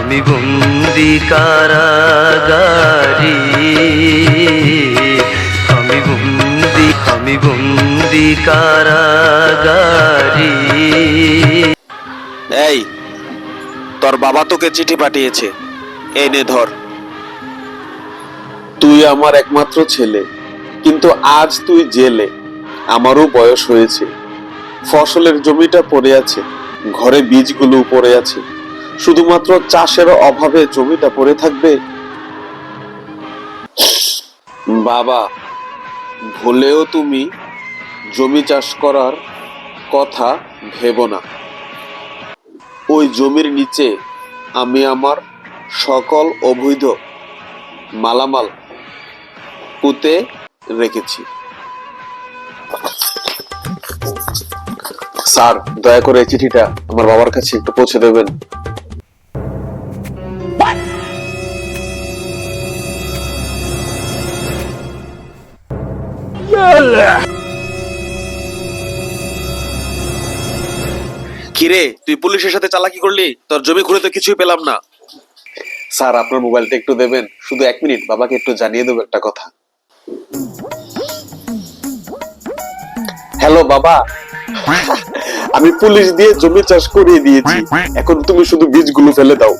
আমি বন্দি কারাগারি, আমি বন্দি কারাগারি। এই, তোর বাবা তোকে চিঠি পাঠিয়েছে, এই নে ধর। তুই আমার একমাত্র ছেলে, কিন্তু আজ তুই জেলে। আমারও বয়স হয়েছে, ফসলের জমিটা পড়ে আছে, ঘরে বীজগুলো পড়ে আছে, শুধুমাত্র চাষের অভাবে জমিটা পড়ে থাকবে। বাবা, ভুলেও তুমি জমি চাষ করার কথা ভেবো না। ওই জমির নিচে আমি আমার সকল অবৈধ মালামাল পুঁতে রেখেছি। স্যার, দয়া করে এই চিঠিটা আমার বাবার কাছে একটু পৌঁছে দেবেন। কিরে, তুই পুলিশের সাথে চালাকি করলি? তোর জমি ঘুরে তো কিছুই পেলাম না। স্যার, আপনার মোবাইলটা একটু দেবেন, শুধু 1 মিনিট, বাবাকে একটু জানিয়ে দেবো একটা কথা। হ্যালো বাবা, আমি পুলিশ দিয়ে জমি চাষ করিয়ে দিয়েছি, এখন তুমি শুধু বীজগুলো ফেলে দাও।